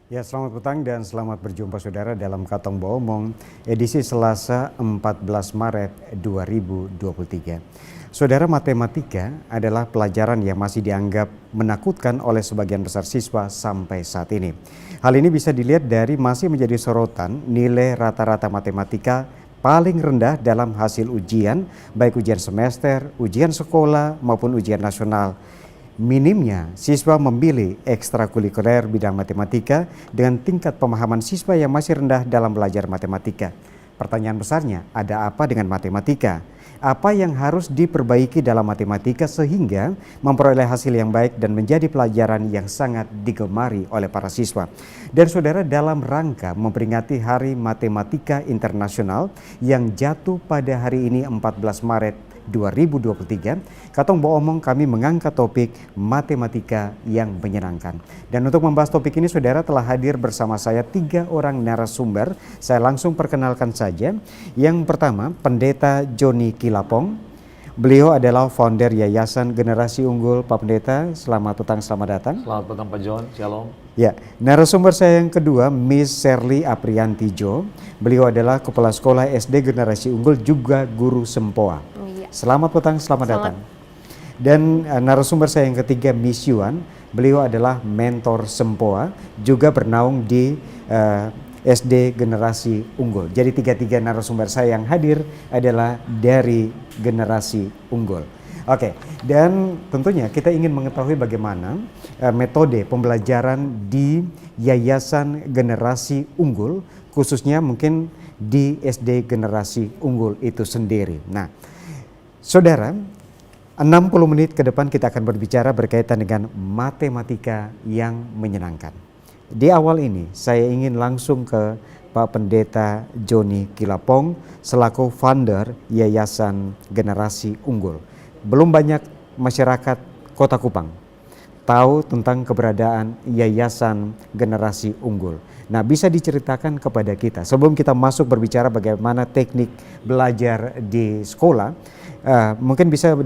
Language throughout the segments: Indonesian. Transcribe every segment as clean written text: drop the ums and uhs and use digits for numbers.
Ya, selamat petang dan selamat berjumpa saudara dalam Katong Baomong edisi Selasa 14 Maret 2023. Saudara, matematika adalah pelajaran yang masih dianggap menakutkan oleh sebagian besar siswa sampai saat ini. Hal ini bisa dilihat dari masih menjadi sorotan nilai rata-rata matematika paling rendah dalam hasil ujian, baik ujian semester, ujian sekolah maupun ujian nasional. Minimnya siswa memilih ekstrakurikuler bidang matematika dengan tingkat pemahaman siswa yang masih rendah dalam belajar matematika. Pertanyaan besarnya, ada apa dengan matematika? Apa yang harus diperbaiki dalam matematika sehingga memperoleh hasil yang baik dan menjadi pelajaran yang sangat digemari oleh para siswa? Dan saudara, dalam rangka memperingati Hari Matematika Internasional yang jatuh pada hari ini 14 Maret 2023, Katong Baomong kami mengangkat topik matematika yang menyenangkan. Dan untuk membahas topik ini, saudara, telah hadir bersama saya 3 orang narasumber. Saya langsung perkenalkan saja. Yang pertama, Pendeta Joni Kilapong. Beliau adalah founder Yayasan Generasi Unggul. Pak Pendeta, selamat petang, selamat datang. Selamat petang Pak John, shalom. Ya, narasumber saya yang kedua, Miss Shirley Aprianti Jo. Beliau adalah Kepala Sekolah SD Generasi Unggul, juga guru Sempoa. Selamat petang, selamat datang. Dan narasumber saya yang ketiga, Miss Yuan. Beliau adalah mentor Sempoa, juga bernaung di SD Generasi Unggul. Jadi tiga-tiga narasumber saya yang hadir adalah dari Generasi Unggul. Oke, dan tentunya kita ingin mengetahui bagaimana metode pembelajaran di Yayasan Generasi Unggul, khususnya mungkin di SD Generasi Unggul itu sendiri. Nah, saudara, 60 menit ke depan kita akan berbicara berkaitan dengan matematika yang menyenangkan. Di awal ini saya ingin langsung ke Pak Pendeta Joni Kilapong selaku founder Yayasan Generasi Unggul. Belum banyak masyarakat Kota Kupang tahu tentang keberadaan Yayasan Generasi Unggul. Nah, bisa diceritakan kepada kita sebelum kita masuk berbicara bagaimana teknik belajar di sekolah, mungkin bisa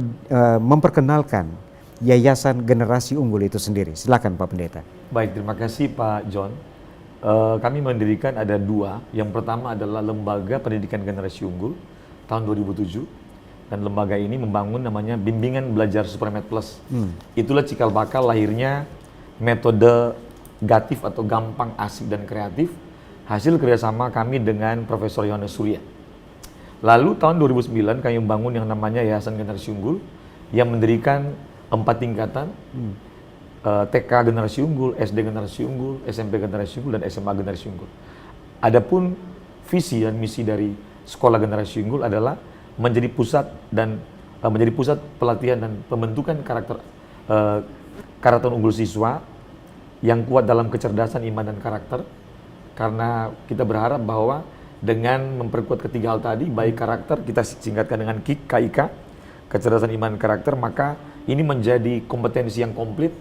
memperkenalkan Yayasan Generasi Unggul itu sendiri. Silakan Pak Pendeta. Baik, terima kasih Pak John. Kami mendirikan ada 2. Yang pertama adalah Lembaga Pendidikan Generasi Unggul tahun 2007. Dan lembaga ini membangun namanya Bimbingan Belajar Supermed Plus. Itulah cikal bakal lahirnya metode gatif atau gampang, asik, dan kreatif, hasil kerjasama kami dengan Profesor Yohanes Surya. Lalu tahun 2009 kami membangun yang namanya Yayasan Generasi Unggul yang mendirikan 4 tingkatan, TK Generasi Unggul, SD Generasi Unggul, SMP Generasi Unggul, dan SMA Generasi Unggul. Adapun visi dan misi dari Sekolah Generasi Unggul adalah menjadi pusat pelatihan dan pembentukan karakter unggul siswa yang kuat dalam kecerdasan, iman, dan karakter. Karena kita berharap bahwa dengan memperkuat ketiga hal tadi, baik karakter, kita singkatkan dengan KIK, kecerdasan, iman, karakter, maka ini menjadi kompetensi yang komplit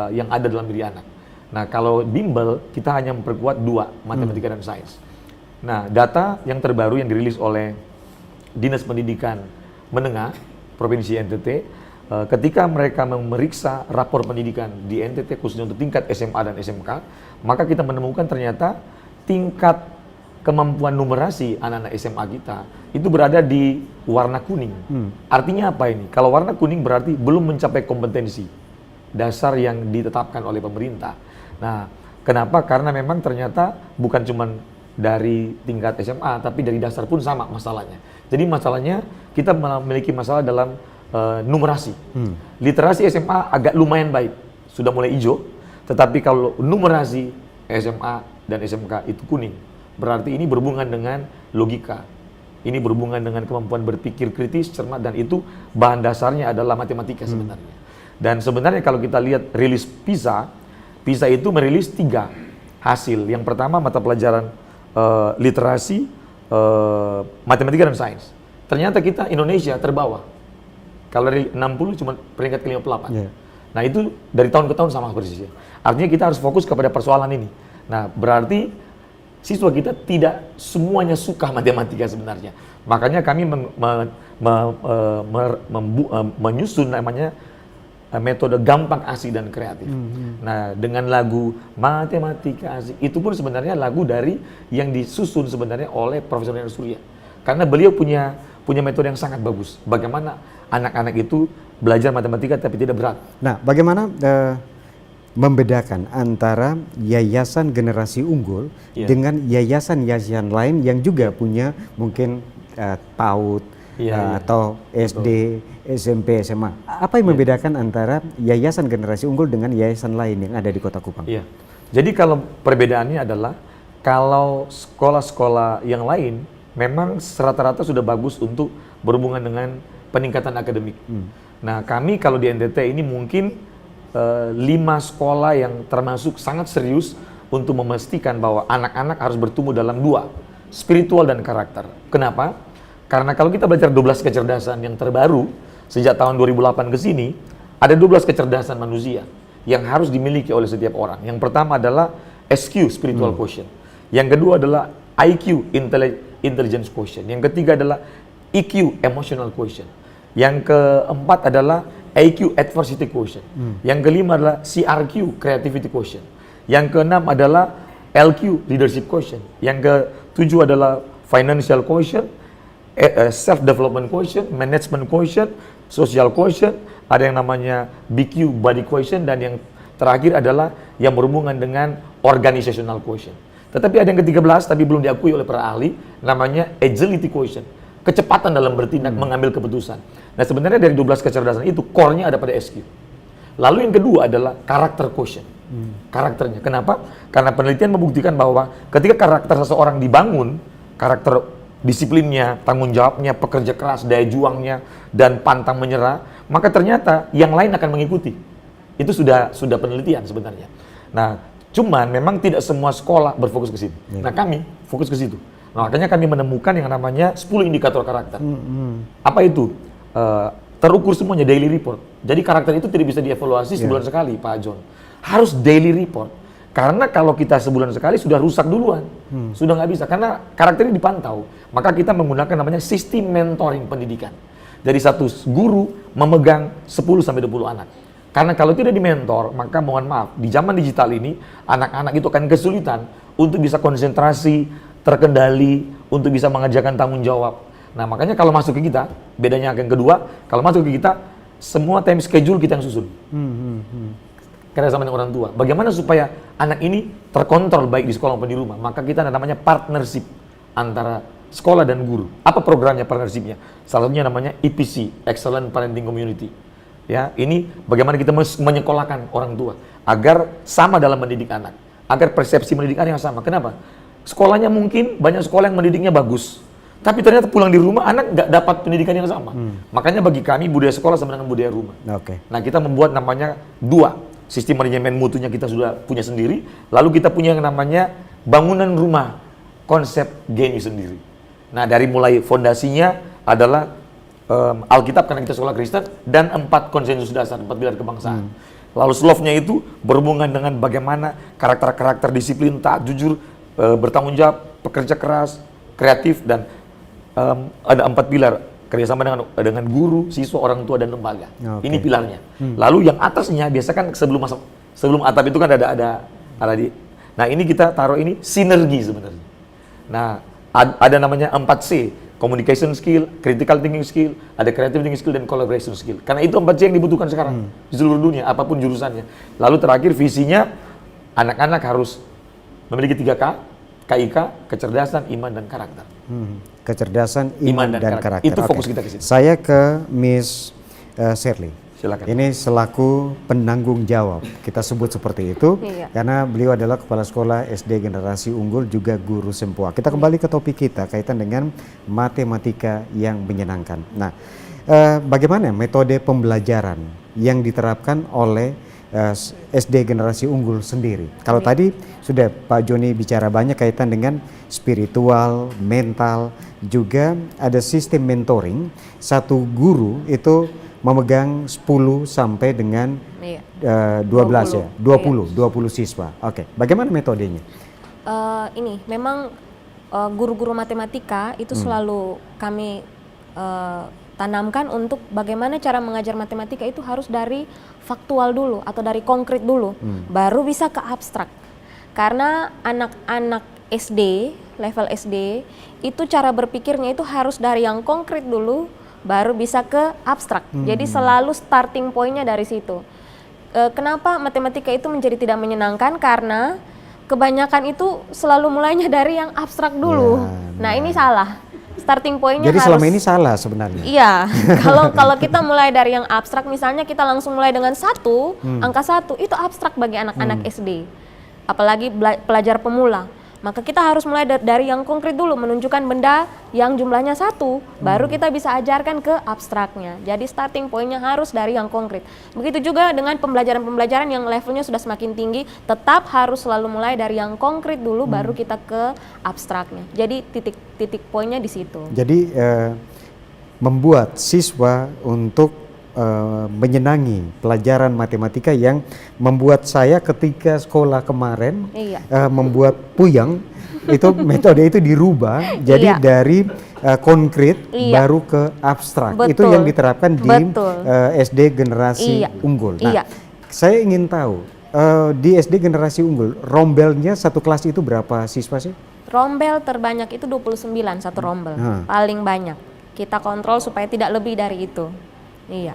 yang ada dalam diri anak. Nah, kalau bimbel, kita hanya memperkuat 2, matematika dan sains. Nah, data yang terbaru yang dirilis oleh Dinas Pendidikan Menengah Provinsi NTT, ketika mereka memeriksa rapor pendidikan di NTT khususnya untuk tingkat SMA dan SMK, maka kita menemukan ternyata tingkat kemampuan numerasi anak-anak SMA kita itu berada di warna kuning. Artinya apa ini? Kalau warna kuning berarti belum mencapai kompetensi dasar yang ditetapkan oleh pemerintah. Nah, kenapa? Karena memang ternyata bukan cuma dari tingkat SMA, tapi dari dasar pun sama masalahnya. Jadi masalahnya kita memiliki masalah dalam numerasi. Literasi SMA agak lumayan baik, sudah mulai hijau, tetapi kalau numerasi SMA dan SMK itu kuning, berarti ini berhubungan dengan logika. Ini berhubungan dengan kemampuan berpikir kritis, cermat, dan itu bahan dasarnya adalah matematika sebenarnya. Dan sebenarnya kalau kita lihat rilis PISA itu merilis 3 hasil. Yang pertama mata pelajaran literasi, matematika dan sains. Ternyata kita Indonesia terbawah. Kalau dari 60 cuma peringkat ke-58. Nah, itu dari tahun ke tahun sama persisnya. Artinya kita harus fokus kepada persoalan ini. Nah, berarti siswa kita tidak semuanya suka matematika sebenarnya. Makanya kami menyusun namanya metode gampang, asik dan kreatif. Nah, dengan lagu Matematika Asik itu pun sebenarnya lagu dari yang disusun sebenarnya oleh Profesor Neil Surya. Karena beliau punya metode yang sangat bagus. Bagaimana anak-anak itu belajar matematika tapi tidak berat. Nah, bagaimana membedakan antara yayasan generasi unggul dengan yayasan-yayasan lain yang juga punya mungkin PAUD atau SD, SMP, SMA. Apa yang membedakan antara yayasan generasi unggul dengan yayasan lain yang ada di Kota Kupang? Iya. Jadi kalau perbedaannya adalah kalau sekolah-sekolah yang lain memang rata-rata sudah bagus untuk berhubungan dengan peningkatan akademik. Nah, kami kalau di NTT ini mungkin 5 sekolah yang termasuk sangat serius untuk memastikan bahwa anak-anak harus bertumbuh dalam 2, spiritual dan karakter. Kenapa? Karena kalau kita belajar 12 kecerdasan yang terbaru sejak tahun 2008 ke sini, ada 12 kecerdasan manusia yang harus dimiliki oleh setiap orang. Yang pertama adalah SQ, spiritual quotient. Yang kedua adalah IQ, intelligence quotient. Yang ketiga adalah EQ, emotional quotient. Yang keempat adalah AQ, adversity quotient. Yang kelima adalah CRQ, creativity quotient. Yang keenam adalah LQ, leadership quotient. Yang ketujuh adalah financial quotient, self-development quotient, management quotient, social quotient, ada yang namanya BQ, body quotient, dan yang terakhir adalah yang berhubungan dengan organizational quotient. Tetapi ada yang ke-13, tapi belum diakui oleh para ahli, namanya agility quotient, kecepatan dalam bertindak, mengambil keputusan. Nah, sebenarnya dari 12 kecerdasan itu, core-nya ada pada SQ. Lalu yang kedua adalah karakter quotient. Karakternya. Kenapa? Karena penelitian membuktikan bahwa ketika karakter seseorang dibangun, karakter disiplinnya, tanggung jawabnya, pekerja keras, daya juangnya, dan pantang menyerah, maka ternyata yang lain akan mengikuti. Itu sudah penelitian sebenarnya. Nah, cuman memang tidak semua sekolah berfokus ke situ. Nah, kami fokus ke situ. Nah, makanya kami menemukan yang namanya 10 indikator karakter. Apa itu? Terukur semuanya, daily report. Jadi karakter itu tidak bisa dievaluasi sebulan sekali, Pak John. Harus daily report. Karena kalau kita sebulan sekali sudah rusak duluan, sudah nggak bisa. Karena karakter ini dipantau, maka kita menggunakan namanya sistem mentoring pendidikan. Dari satu guru memegang 10-20 anak. Karena kalau tidak dimentor, maka mohon maaf, di zaman digital ini, anak-anak itu akan kesulitan untuk bisa konsentrasi, terkendali, untuk bisa mengerjakan tanggung jawab. Nah, makanya kalau masuk ke kita, bedanya yang kedua, kalau masuk ke kita, semua time schedule kita yang susun. Karena sama dengan orang tua. Bagaimana supaya anak ini terkontrol baik di sekolah maupun di rumah? Maka kita ada namanya partnership antara sekolah dan guru. Apa programnya partnershipnya? Salah satunya namanya EPC, Excellent Parenting Community. Ya, ini bagaimana kita menyekolahkan orang tua agar sama dalam mendidik anak, agar persepsi mendidik anak yang sama. Kenapa? Sekolahnya mungkin banyak sekolah yang mendidiknya bagus, tapi ternyata pulang di rumah anak nggak dapat pendidikan yang sama. Makanya bagi kami budaya sekolah sama dengan budaya rumah. Nah, kita membuat namanya 2. Sistem manajemen mutunya kita sudah punya sendiri, lalu kita punya yang namanya bangunan rumah, konsep GNI sendiri. Nah, dari mulai fondasinya adalah Alkitab karena kita sekolah Kristen, dan 4 konsensus dasar, 4 pilar kebangsaan. Lalu slope-nya itu berhubungan dengan bagaimana karakter-karakter disiplin, taat, jujur, bertanggung jawab, pekerja keras, kreatif, dan ada 4 pilar. Kerjasama dengan guru, siswa, orang tua, dan lembaga. Ini pilarnya. Lalu yang atasnya biasa kan sebelum atap itu kan ada di. Nah, ini kita taruh ini sinergi sebenarnya. Nah, ada namanya 4C, communication skill, critical thinking skill, ada creative thinking skill, dan collaboration skill. Karena itu 4C yang dibutuhkan sekarang di seluruh dunia, apapun jurusannya. Lalu terakhir visinya, anak-anak harus memiliki 3K, KIK, kecerdasan, iman, dan karakter. Kecerdasan, iman, dan karakter. Itu fokus kita ke situ. Saya ke Miss Shirley. Silakan. Ini selaku penanggung jawab, kita sebut seperti itu, karena beliau adalah kepala sekolah SD generasi unggul juga guru sempoa. Kita kembali ke topik kita kaitan dengan matematika yang menyenangkan. Nah, bagaimana metode pembelajaran yang diterapkan oleh SD generasi unggul sendiri? Kalau tadi sudah Pak Joni bicara banyak kaitan dengan spiritual, mental, juga ada sistem mentoring. Satu guru itu memegang 10 sampai dengan 12 ya, 20 siswa. Oke, bagaimana metodenya? Ini memang guru-guru matematika itu selalu kami tanamkan untuk bagaimana cara mengajar matematika itu harus dari faktual dulu atau dari konkret dulu, baru bisa ke abstrak. Karena anak-anak SD, level SD, itu cara berpikirnya itu harus dari yang konkret dulu, baru bisa ke abstrak. Jadi selalu starting point-nya dari situ. Kenapa matematika itu menjadi tidak menyenangkan? Karena kebanyakan itu selalu mulainya dari yang abstrak dulu. Nah ini salah. Starting point-nya Jadi harus. selama ini salah sebenarnya. Iya. kalau kita mulai dari yang abstrak, misalnya kita langsung mulai dengan angka 1 itu abstrak bagi anak-anak SD. Apalagi pelajar pemula. Maka kita harus mulai dari yang konkret dulu, menunjukkan benda yang jumlahnya 1, baru kita bisa ajarkan ke abstraknya. Jadi starting point-nya harus dari yang konkret. Begitu juga dengan pembelajaran-pembelajaran yang levelnya sudah semakin tinggi, tetap harus selalu mulai dari yang konkret dulu, baru kita ke abstraknya. Jadi titik poinnya di situ. Jadi membuat siswa untuk menyenangi pelajaran matematika yang membuat saya ketika sekolah kemarin membuat puyeng, itu metode itu dirubah jadi dari konkret baru ke abstrak. Itu yang diterapkan di SD generasi unggul. Nah, saya ingin tahu di SD generasi unggul rombelnya satu kelas itu berapa siswa sih? Rombel terbanyak itu 29 satu rombel, paling banyak. Kita kontrol supaya tidak lebih dari itu. Iya.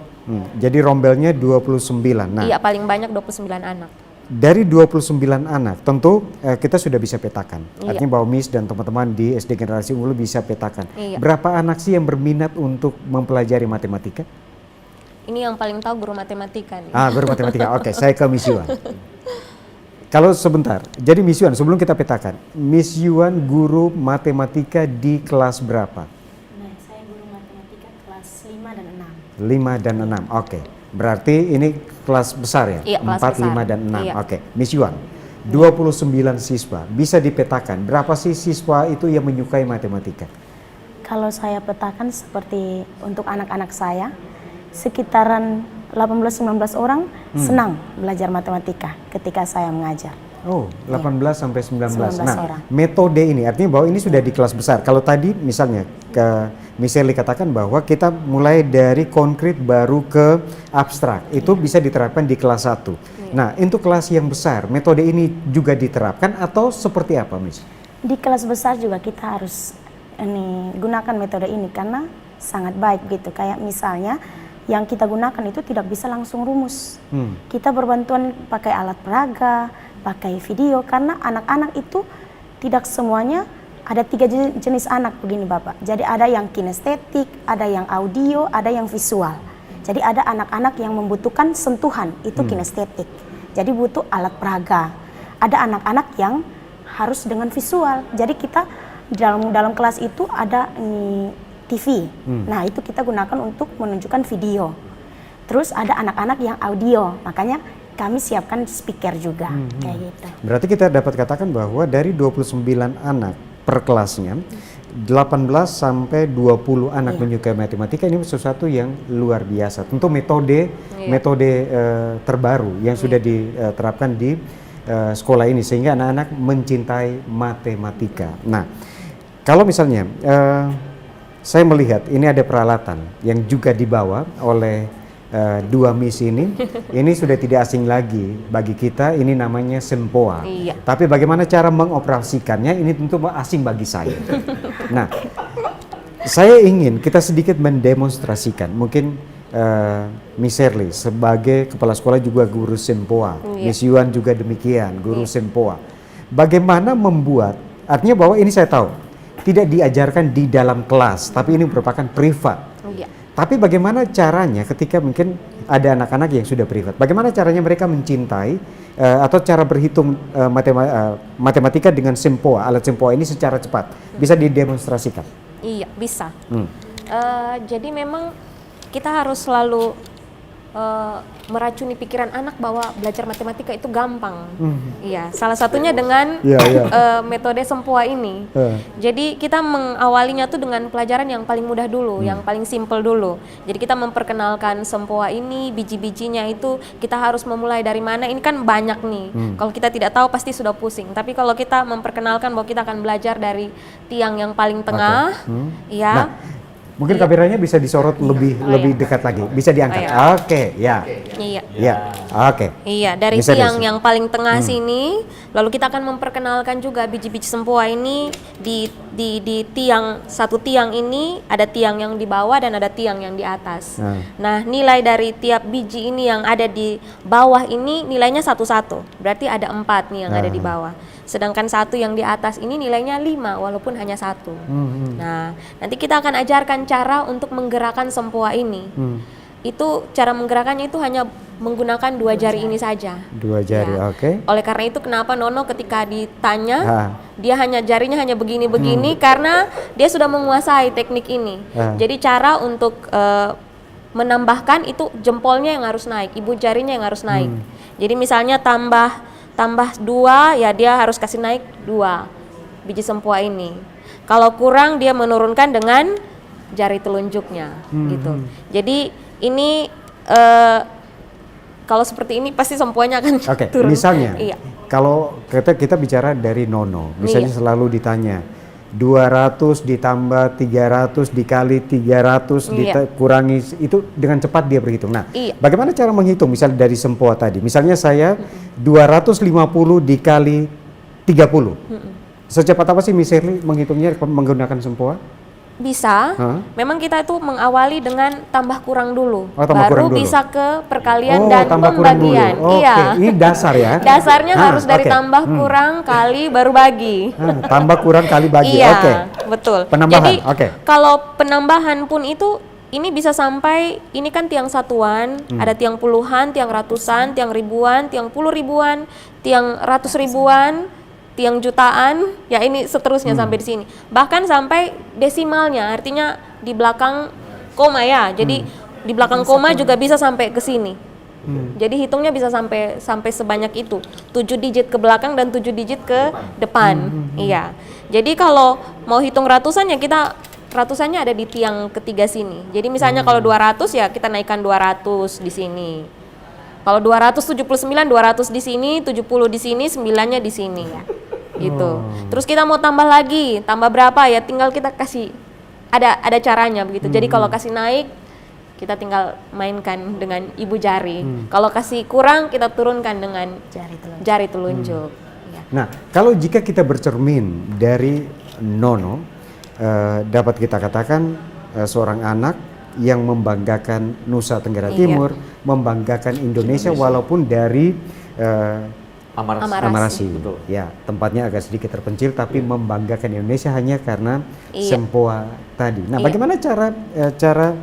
Jadi rombelnya 29. Nah, iya, paling banyak 29 anak. Dari 29 anak, tentu kita sudah bisa petakan. Artinya bahwa Miss dan teman-teman di SD generasi unggul bisa petakan. Berapa anak sih yang berminat untuk mempelajari matematika? Ini yang paling tahu guru matematika nih. Guru matematika. Oke, saya ke Miss Yuan. Kalau sebentar, jadi Miss Yuan sebelum kita petakan, Miss Yuan guru matematika di kelas berapa? 5 dan 6, oke. Berarti ini kelas besar ya? Iya, 4, 5, dan 6, oke. Miss Yuan, 29 siswa, bisa dipetakan berapa sih siswa itu yang menyukai matematika? Kalau saya petakan seperti untuk anak-anak saya, sekitaran 18-19 orang senang belajar matematika ketika saya mengajar. Oh, 18 sampai 19. Nah, orang. Metode ini artinya bahwa ini sudah di kelas besar. Kalau tadi misalnya ke Miss Shirley katakan bahwa kita mulai dari konkret baru ke abstrak. Itu bisa diterapkan di kelas 1. Nah, untuk kelas yang besar, metode ini juga diterapkan atau seperti apa, Miss? Di kelas besar juga kita harus gunakan metode ini karena sangat baik gitu. Kayak misalnya yang kita gunakan itu tidak bisa langsung rumus. Kita berbantuan pakai alat peraga, pakai video, karena anak-anak itu tidak semuanya. Ada 3 jenis anak begini Bapak. Jadi ada yang kinestetik, ada yang audio, ada yang visual. Jadi ada anak-anak yang membutuhkan sentuhan, itu kinestetik. Jadi butuh alat peraga. Ada anak-anak yang harus dengan visual. Jadi kita dalam kelas itu ada TV. Nah, itu kita gunakan untuk menunjukkan video. Terus ada anak-anak yang audio. Makanya kami siapkan speaker juga kayak gitu. Berarti kita dapat katakan bahwa dari 29 anak per kelasnya, 18 sampai 20 anak menyukai matematika, ini sesuatu yang luar biasa. Tentu metode terbaru yang sudah diterapkan di sekolah ini sehingga anak-anak mencintai matematika. Nah, kalau misalnya saya melihat ini ada peralatan yang juga dibawa oleh dua Miss ini sudah tidak asing lagi bagi kita, ini namanya Sempoa. Tapi bagaimana cara mengoperasikannya ini tentu asing bagi saya. Nah, saya ingin kita sedikit mendemonstrasikan, mungkin Miss Shirley sebagai kepala sekolah juga guru Sempoa, Miss Yuan juga demikian, guru Sempoa. Bagaimana membuat, artinya bahwa ini saya tahu tidak diajarkan di dalam kelas, tapi ini merupakan privat. Tapi bagaimana caranya ketika mungkin ada anak-anak yang sudah privat, bagaimana caranya mereka mencintai atau cara berhitung matematika dengan Sempoa, alat Sempoa ini secara cepat, bisa didemonstrasikan? Iya, bisa. Jadi memang kita harus selalu meracuni pikiran anak bahwa belajar matematika itu gampang. Iya, salah satunya dengan metode Sempoa ini. Jadi kita mengawalinya tuh dengan pelajaran yang paling mudah dulu, yang paling simple dulu. Jadi kita memperkenalkan Sempoa ini, biji-bijinya itu kita harus memulai dari mana. Ini kan banyak nih. Kalau kita tidak tahu pasti sudah pusing. Tapi kalau kita memperkenalkan bahwa kita akan belajar dari tiang yang paling tengah, Nah, Mungkin kameranya bisa disorot lebih dekat lagi, bisa diangkat. Oke, ya. Iya. Ya, oke. Iya, dari Bisa tiang desi. yang paling tengah sini, lalu kita akan memperkenalkan juga biji-biji sempoa ini di tiang, satu tiang ini ada tiang yang di bawah dan ada tiang yang di atas. Nah, nilai dari tiap biji ini yang ada di bawah ini nilainya satu-satu, berarti ada 4 nih yang ada di bawah. Sedangkan satu yang di atas ini nilainya 5 walaupun hanya 1. Nah, nanti kita akan ajarkan cara untuk menggerakkan sempoa ini. Itu cara menggerakkannya itu hanya menggunakan 2 jari ini saja. 2 jari, Ya. oke. Oleh karena itu kenapa Nono ketika ditanya dia jarinya hanya begini-begini karena dia sudah menguasai teknik ini. Jadi cara untuk menambahkan itu jempolnya yang harus naik, ibu jarinya yang harus naik. Jadi misalnya tambah 2 ya dia harus kasih naik 2 biji sempoa ini. Kalau kurang dia menurunkan dengan jari telunjuknya gitu. Jadi ini kalau seperti ini pasti sempoanya akan turun. Misalnya kalau kita bicara dari Nono, misalnya selalu ditanya 200 ditambah 300 dikali 300 dikurangi, itu dengan cepat dia berhitung. Nah, bagaimana cara menghitung misalnya dari sempoa tadi? Misalnya saya 250 dikali 30. Secepat apa sih Miss Shirley menghitungnya menggunakan sempoa? Bisa, memang kita itu mengawali dengan tambah kurang dulu, tambah baru kurang dulu. bisa ke perkalian dan pembagian. Iya, ini dasar ya. Dasarnya harus dari tambah kurang kali baru bagi. Tambah kurang kali bagi. Iya, betul. Penambahan. Jadi kalau penambahan pun itu ini bisa sampai, ini kan tiang satuan, ada tiang puluhan, tiang ratusan, tiang ribuan, tiang puluh ribuan, tiang ratus ribuan, tiang jutaan, ya ini seterusnya sampai di sini. Bahkan sampai desimalnya, artinya di belakang koma ya. Jadi di belakang koma juga bisa sampai ke sini. Jadi hitungnya bisa sampai sebanyak itu. 7 digit ke belakang dan 7 digit ke depan. Iya. Jadi kalau mau hitung ratusan ya kita ratusannya ada di tiang ketiga sini. Jadi misalnya kalau 200 ya kita naikkan 200 di sini. Kalau 279, 200 di sini, 70 di sini, 9-nya di sini. Gitu. Terus kita mau tambah lagi, tambah berapa ya tinggal kita kasih, ada caranya begitu. Jadi kalau kasih naik, kita tinggal mainkan dengan ibu jari. Kalau kasih kurang, kita turunkan dengan jari telunjuk. Ya. Nah, kalau jika kita bercermin dari Nono, dapat kita katakan seorang anak yang membanggakan Nusa Tenggara Timur, membanggakan Indonesia walaupun dari Amarasi. Betul. Ya, tempatnya agak sedikit terpencil tapi membanggakan Indonesia hanya karena sempoa tadi. Nah, bagaimana cara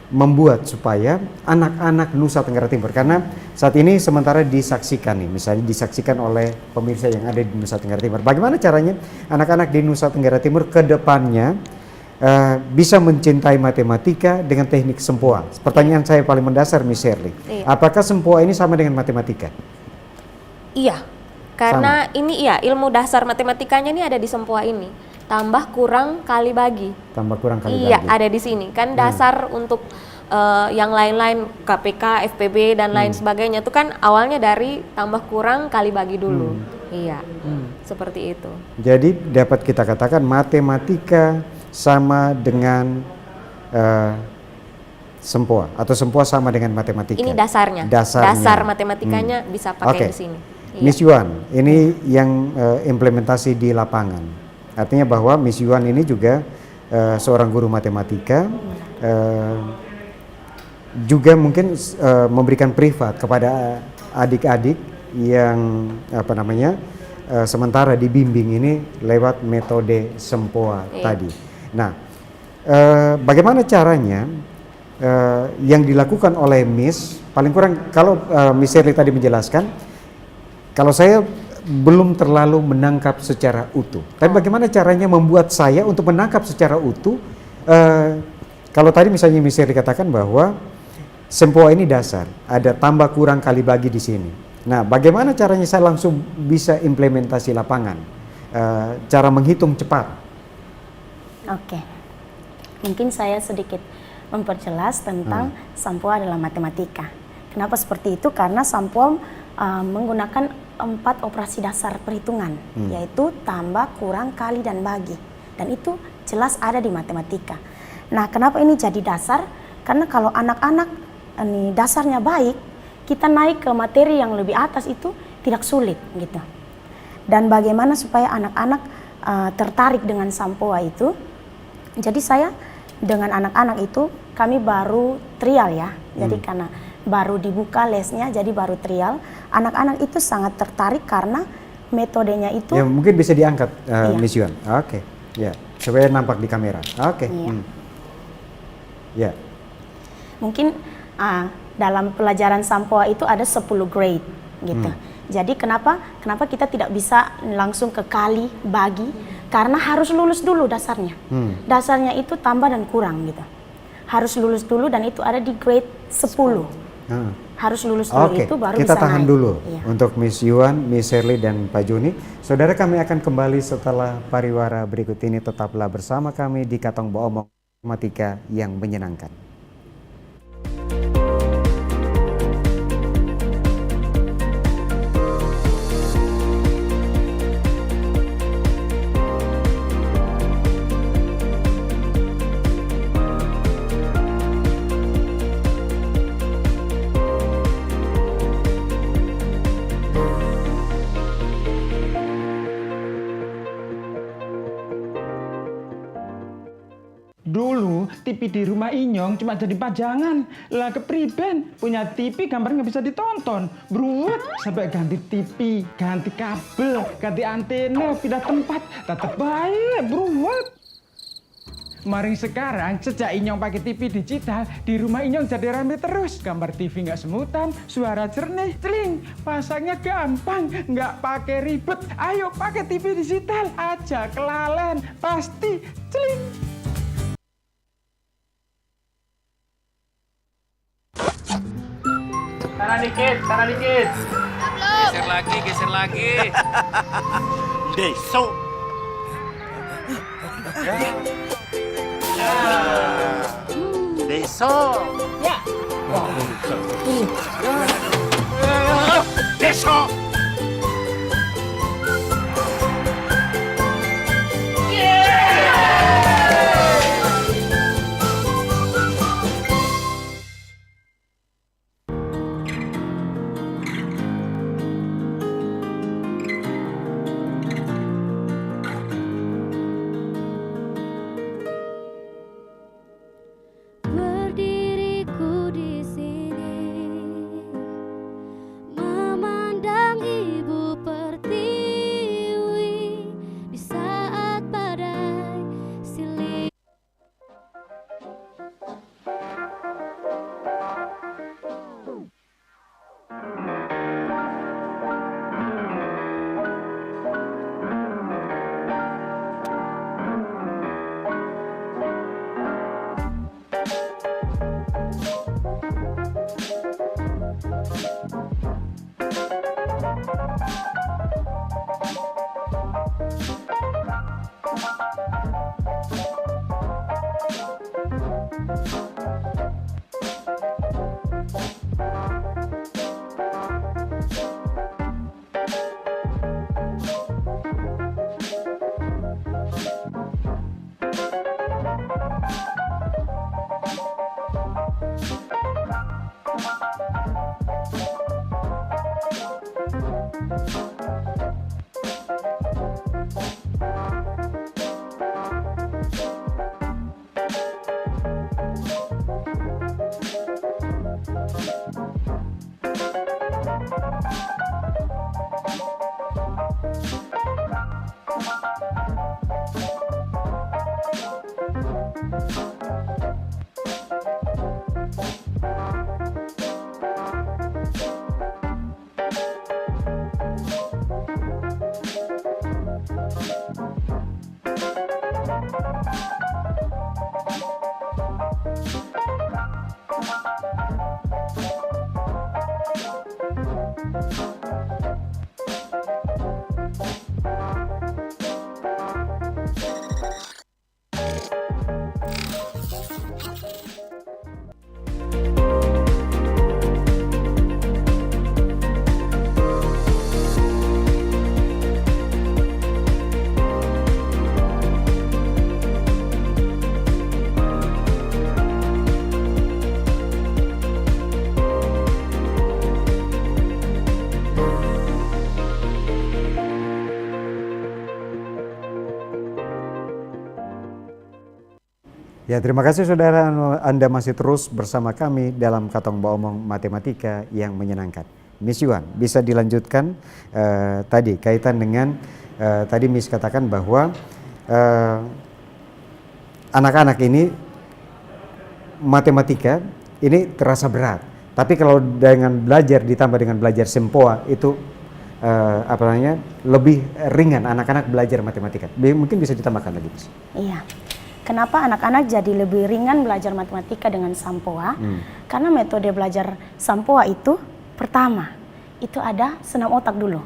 membuat supaya anak-anak Nusa Tenggara Timur, karena saat ini sementara disaksikan nih, misalnya disaksikan oleh pemirsa yang ada di Nusa Tenggara Timur. Bagaimana caranya anak-anak di Nusa Tenggara Timur ke depannya bisa mencintai matematika dengan teknik sempoa? Pertanyaan saya paling mendasar, Miss Shirley. Apakah sempoa ini sama dengan matematika? Iya, karena ini ilmu dasar matematikanya ini ada di sempoa ini. Tambah kurang kali bagi. Tambah kurang kali bagi. Iya, ada di sini. Kan dasar untuk yang lain-lain KPK, FPB dan lain sebagainya itu kan awalnya dari tambah kurang kali bagi dulu. Iya, seperti itu. Jadi dapat kita katakan matematika sama dengan sempoa atau sempoa sama dengan matematika. Ini dasarnya. Dasar matematikanya bisa pakai di sini. Miss Yuan, ini yang implementasi di lapangan. Artinya bahwa Miss Yuan ini juga seorang guru matematika, juga mungkin memberikan privat kepada adik-adik yang sementara dibimbing ini lewat metode sempoa tadi. Nah, bagaimana caranya yang dilakukan oleh Miss, paling kurang kalau Miss Shirley tadi menjelaskan, kalau saya belum terlalu menangkap secara utuh, tapi bagaimana caranya membuat saya untuk menangkap secara utuh? Kalau tadi misalnya Miss Shirley katakan bahwa sempoa ini dasar, ada tambah kurang kali bagi di sini. Nah, bagaimana caranya saya langsung bisa implementasi lapangan, cara menghitung cepat? Oke, mungkin saya sedikit memperjelas tentang sempoa adalah matematika. Kenapa seperti itu? Karena sempoa menggunakan 4 operasi dasar perhitungan, yaitu tambah, kurang, kali, dan bagi. Dan itu jelas ada di matematika. Nah, kenapa ini jadi dasar? Karena kalau anak-anak ini dasarnya baik, kita naik ke materi yang lebih atas itu tidak sulit gitu. Dan bagaimana supaya anak-anak tertarik dengan Sampoa itu? Jadi saya dengan anak-anak itu kami baru trial ya. Jadi karena baru dibuka lesnya, jadi baru trial. Anak-anak itu sangat tertarik karena metodenya itu. Ya mungkin bisa diangkat Miss Yuan. Oke. Ya, supaya nampak di kamera. Oke. Iya. Ya. Mungkin dalam pelajaran Sampoa itu ada 10 grade gitu. Jadi kenapa kita tidak bisa langsung ke kali bagi? Karena harus lulus dulu dasarnya. Dasarnya itu tambah dan kurang gitu. Harus lulus dulu dan itu ada di grade 10. Harus lulus dulu itu baru kita bisa tahan naik. dulu Iya. untuk Miss Yuan, Miss Shirley dan Pak Joni. Saudara, kami akan kembali setelah pariwara berikut ini. Tetaplah bersama kami di Katong Boomong, matematika yang menyenangkan. Dulu TV di rumah Inyong cuma jadi pajangan. Lah kepriben punya TV gambar nggak bisa ditonton. Beruat sampai ganti TV, ganti kabel, ganti antena, pindah tempat. Tetap baik, beruat. Maring sekarang sejak Inyong pakai TV digital, di rumah Inyong jadi rame terus. Gambar TV nggak semutan, suara jernih, celing. Pasangnya gampang, nggak pakai ribet. Ayo pakai TV digital aja, kelalen pasti celing. Tangan dikit. Geser lagi. Deso. Deso. Ya. Deso. Berdiriku di sini, memandang ibu pertiwi di saat badai silih. Ya, terima kasih saudara, Anda masih terus bersama kami dalam Katong Baomong Matematika yang menyenangkan. Miss Yuan, bisa dilanjutkan tadi kaitan dengan tadi Miss katakan bahwa anak-anak ini matematika ini terasa berat. Tapi kalau dengan belajar ditambah dengan belajar sempoa itu apa namanya lebih ringan anak-anak belajar matematika. Mungkin bisa ditambahkan lagi, Miss. Iya. Kenapa anak-anak jadi lebih ringan belajar matematika dengan sampoa? Karena metode belajar sampoa itu pertama itu ada senam otak dulu,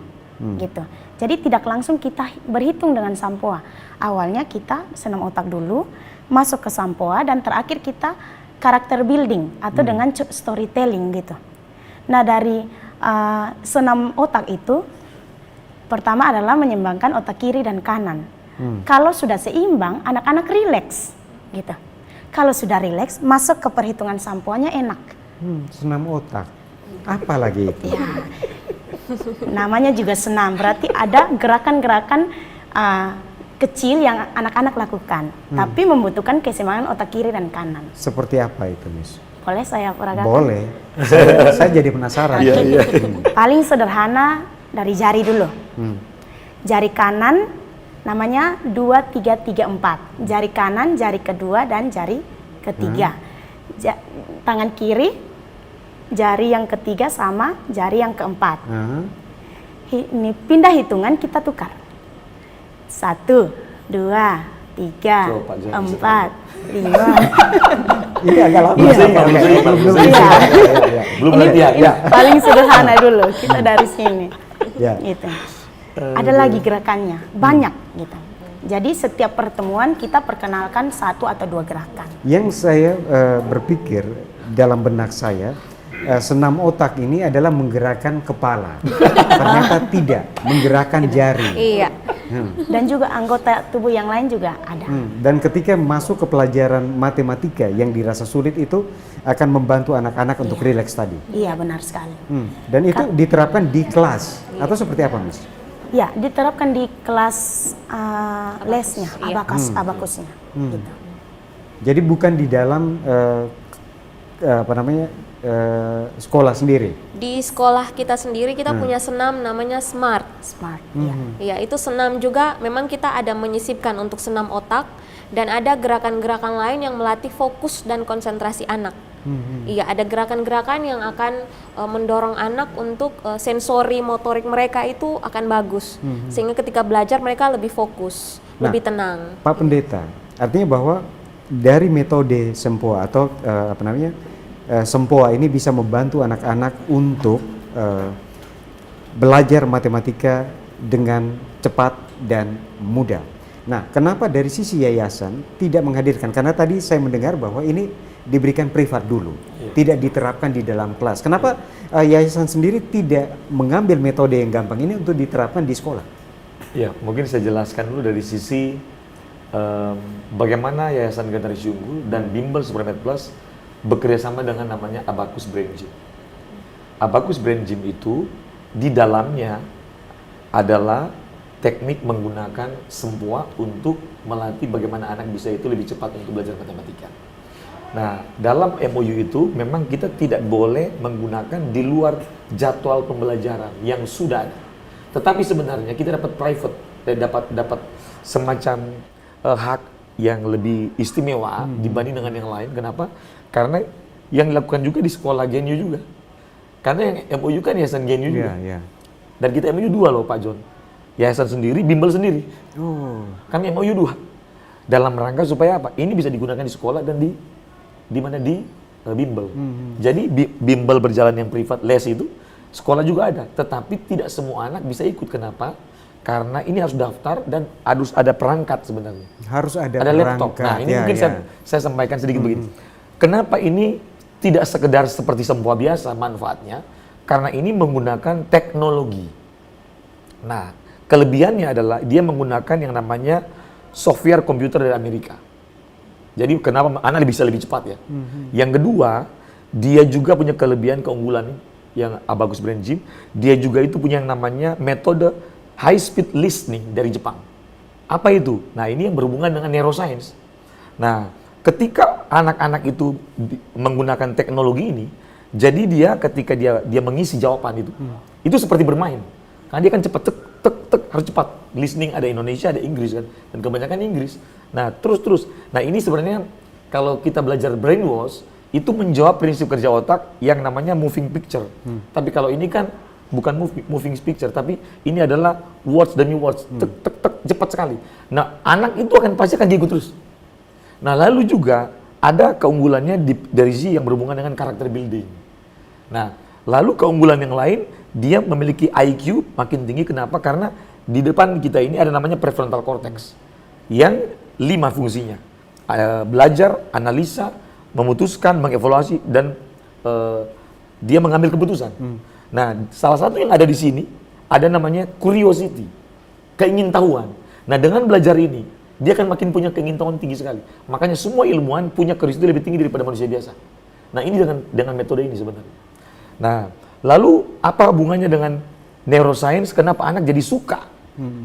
gitu. Jadi tidak langsung kita berhitung dengan sampoa. Awalnya kita senam otak dulu, masuk ke sampoa, dan terakhir kita karakter building atau dengan storytelling gitu. Nah dari senam otak itu pertama adalah menyeimbangkan otak kiri dan kanan. Kalau sudah seimbang, anak-anak rileks, gitu. Kalau sudah rileks, masuk ke perhitungan sampoanya enak. Senam otak, apa lagi itu? Ya. Namanya juga senam, berarti ada gerakan-gerakan kecil yang anak-anak lakukan, tapi membutuhkan keseimbangan otak kiri dan kanan. Seperti apa itu, Miss? Boleh saya peragakan? Boleh. Saya jadi penasaran. Paling sederhana dari jari dulu. Jari kanan namanya 2, 3, 3, 4. Jari kanan, jari kedua, dan jari ketiga. Tangan kiri, jari yang ketiga sama jari yang keempat. Ini pindah hitungan kita tukar. 1, 2, 3, 4, 5. Ini agak lama. Belum latihan. Paling sederhana dulu, kita dari sini. Ya. Gitu. Ada lagi gerakannya, banyak gitu. Jadi setiap pertemuan kita perkenalkan 1 atau 2 gerakan. Yang saya berpikir dalam benak saya, senam otak ini adalah menggerakkan kepala. Ternyata tidak, menggerakkan jari. Iya. Dan juga anggota tubuh yang lain juga ada. Dan ketika masuk ke pelajaran matematika yang dirasa sulit itu akan membantu anak-anak untuk rileks tadi. Iya, benar sekali. Dan itu diterapkan di kelas atau seperti apa, Miss? Ya, diterapkan di kelas lesnya, abakusnya. Gitu. Jadi bukan di dalam sekolah sendiri. Di sekolah kita sendiri kita punya senam namanya SMART. Iya. Iya, itu senam juga memang kita ada menyisipkan untuk senam otak dan ada gerakan-gerakan lain yang melatih fokus dan konsentrasi anak. Iya, ada gerakan-gerakan yang akan mendorong anak untuk sensori motorik mereka itu akan bagus. Sehingga ketika belajar mereka lebih fokus, lebih tenang. Pak Pendeta, artinya bahwa dari metode sempoa atau sempoa ini bisa membantu anak-anak untuk belajar matematika dengan cepat dan mudah. Nah, kenapa dari sisi yayasan tidak menghadirkan? Karena tadi saya mendengar bahwa ini diberikan privat dulu, tidak diterapkan di dalam kelas. Kenapa yayasan sendiri tidak mengambil metode yang gampang ini untuk diterapkan di sekolah? Ya, mungkin saya jelaskan dulu dari sisi bagaimana Yayasan Generasi Unggul dan Bimbel Supermed Plus bekerjasama dengan namanya Abacus Brain Gym. Abacus Brain Gym itu di dalamnya adalah teknik menggunakan sempoa untuk melatih bagaimana anak bisa itu lebih cepat untuk belajar matematika. Nah, dalam MOU itu memang kita tidak boleh menggunakan di luar jadwal pembelajaran yang sudah ada. Tetapi sebenarnya kita dapat private dan dapat semacam hak yang lebih istimewa dibanding dengan yang lain. Kenapa? Karena yang dilakukan juga di sekolah GNU juga. Karena yang MOU kan Yayasan GNU juga. Dan kita MOU 2 loh Pak John. Yayasan sendiri, bimbel sendiri. Kami MOU 2. Dalam rangka supaya apa? Ini bisa digunakan di sekolah dan di mana di bimbel. Jadi bimbel berjalan yang privat les itu sekolah juga ada, tetapi tidak semua anak bisa ikut. Kenapa? Karena ini harus daftar dan harus ada perangkat sebenarnya. Harus ada laptop. Nah, ini mungkin saya sampaikan sedikit begini. Kenapa ini tidak sekedar seperti sempoa biasa manfaatnya? Karena ini menggunakan teknologi. Nah, kelebihannya adalah dia menggunakan yang namanya software komputer dari Amerika. Jadi kenapa anak bisa lebih cepat ya? Yang kedua, dia juga punya kelebihan keunggulan yang Abacus Brain Gym. Dia juga itu punya yang namanya metode high speed listening dari Jepang. Apa itu? Nah, ini yang berhubungan dengan neuroscience. Nah, ketika anak-anak itu menggunakan teknologi ini, jadi dia ketika dia mengisi jawaban itu seperti bermain. Karena dia kan cepat tek harus cepat. Listening ada Indonesia, ada Inggris kan, dan kebanyakan Inggris. Nah, terus. Nah, ini sebenarnya kalau kita belajar brainwash itu menjawab prinsip kerja otak yang namanya moving picture. Tapi kalau ini kan bukan moving picture, tapi ini adalah words demi words, tek cepat sekali. Nah, anak itu pasti akan diikut terus. Nah, lalu juga ada keunggulannya dari sisi yang berhubungan dengan karakter building. Nah, lalu keunggulan yang lain, dia memiliki IQ makin tinggi. Kenapa? Karena di depan kita ini ada namanya prefrontal cortex yang 5 fungsinya. Belajar, analisa, memutuskan, mengevaluasi, dan dia mengambil keputusan. Nah, salah satu yang ada di sini ada namanya curiosity, keingintahuan. Nah, dengan belajar ini, dia akan makin punya keingintahuan tinggi sekali. Makanya semua ilmuwan punya curiosity lebih tinggi daripada manusia biasa. Nah, ini dengan metode ini sebenarnya. Nah, lalu apa hubungannya dengan neuroscience? Kenapa anak jadi suka?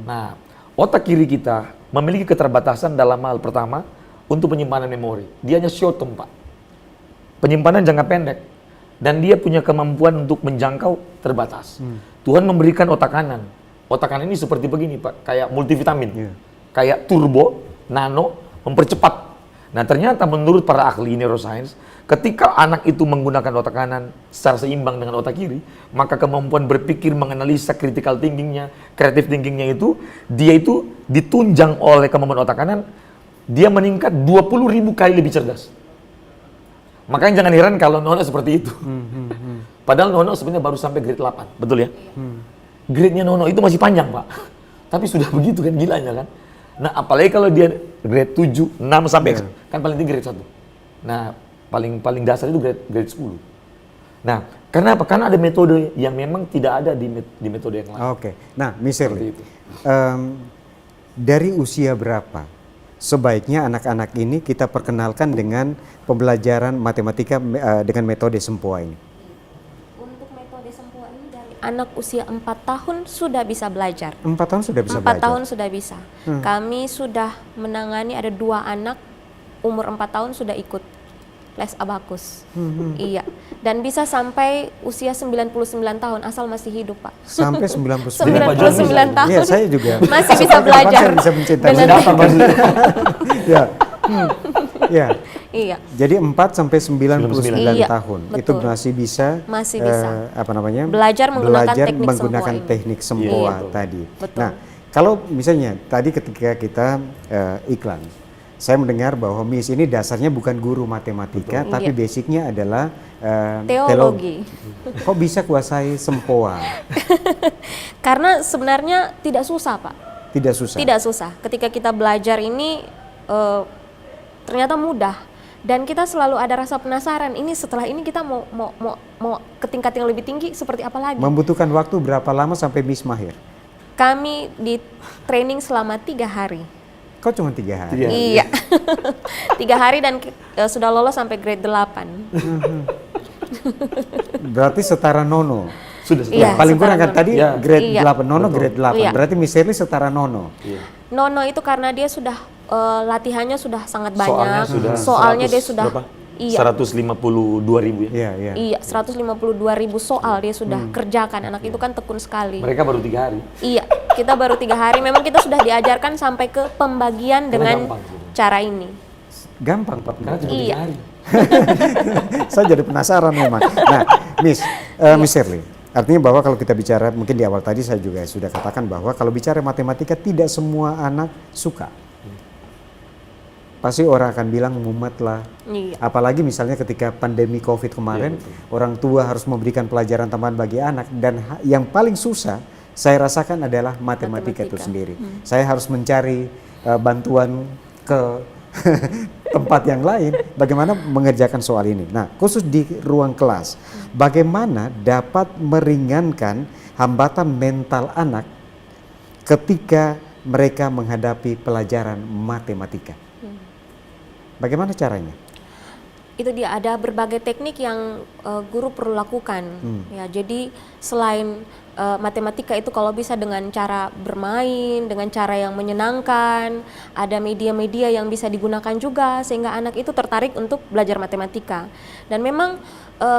Nah, otak kiri kita memiliki keterbatasan dalam hal pertama untuk penyimpanan memori. Dia hanya short term, Pak. Penyimpanan jangka pendek. Dan dia punya kemampuan untuk menjangkau terbatas. Tuhan memberikan otak kanan. Otak kanan ini seperti begini, Pak. Kayak multivitamin. Kayak turbo, nano, mempercepat. Nah, ternyata menurut para ahli neuroscience, ketika anak itu menggunakan otak kanan secara seimbang dengan otak kiri, maka kemampuan berpikir, menganalisa, critical thinkingnya, creative thinkingnya dia itu ditunjang oleh kemampuan otak kanan, dia meningkat 20.000 kali lebih cerdas. Makanya jangan heran kalau Nono seperti itu. Padahal Nono sebenarnya baru sampai grade 8, betul ya? Grade-nya Nono itu masih panjang, Pak. Tapi sudah begitu kan, gilanya kan? Nah, apalagi kalau dia grade 7, 6 sampai kan paling tinggi grade 1. Nah, paling dasar itu grade 10. Nah, karena apa? Karena ada metode yang memang tidak ada di metode yang lain. Oke. Nah, Miss Shirley, dari usia berapa sebaiknya anak-anak ini kita perkenalkan dengan pembelajaran matematika dengan metode Sempoa ini? Untuk metode Sempoa ini dari anak usia 4 tahun sudah bisa belajar. 4 tahun sudah bisa 4 belajar? tahun sudah bisa. Kami sudah menangani ada 2 anak umur 4 tahun sudah ikut les abakus. Iya. Dan bisa sampai usia 99 tahun asal masih hidup, Pak. Sampai 99 tahun. Iya, saya juga. Masih bisa belajar. Saya bisa mencintai Dengan data ya. Ya. Iya. Jadi 4 sampai 99 Iya, tahun betul. itu masih bisa apa namanya? Belajar menggunakan teknik Sempoa Iya. tadi. Betul. Nah, kalau misalnya tadi ketika kita iklan, saya mendengar bahwa Miss ini dasarnya bukan guru matematika, tapi Iya. basicnya adalah teologi. Kok bisa kuasai Sempoa? Karena sebenarnya tidak susah, Pak. Tidak susah. Tidak susah. Ketika kita belajar ini ternyata mudah. Dan kita selalu ada rasa penasaran. Ini setelah ini kita mau ke tingkat yang lebih tinggi seperti apa lagi? Membutuhkan waktu berapa lama sampai Miss mahir? Kami di training selama 3 hari. Kok cuma 3 hari? Iya. 3 hari dan sudah lolos sampai grade 8. Berarti setara Nono. Sudah. Iya, Paling kurang kan setara tadi Nono. grade Iya. 8, Nono Betul. grade 8. Iya. Berarti Miss Shirley setara Nono. Nono itu karena dia sudah latihannya sudah sangat Soalnya banyak. sudah Soalnya dia 100 sudah berapa? Iya. 152.000 ya. Iya. Iya, 152.000 soal dia sudah kerjakan. Anak itu kan tekun sekali. Mereka baru 3 hari. Iya, kita baru 3 hari. Memang kita sudah diajarkan sampai ke pembagian dengan gampang sebenarnya. cara ini. Gampang Pak. Karena cuma 3 Iya. hari. Saya jadi penasaran memang. Nah, Miss Shirley, artinya bahwa kalau kita bicara, mungkin di awal tadi saya juga sudah katakan bahwa kalau bicara matematika tidak semua anak suka. Pasti orang akan bilang mumet lah. Iya. Apalagi misalnya ketika pandemi COVID kemarin, orang tua harus memberikan pelajaran tambahan bagi anak, dan yang paling susah saya rasakan adalah matematika itu sendiri. Saya harus mencari bantuan ke tempat yang lain bagaimana mengerjakan soal ini. Nah, khusus di ruang kelas, bagaimana dapat meringankan hambatan mental anak ketika mereka menghadapi pelajaran matematika? Bagaimana caranya? Itu dia, ada berbagai teknik yang guru perlu lakukan. Ya, jadi selain matematika itu kalau bisa dengan cara bermain, dengan cara yang menyenangkan, ada media-media yang bisa digunakan juga sehingga anak itu tertarik untuk belajar matematika. Dan memang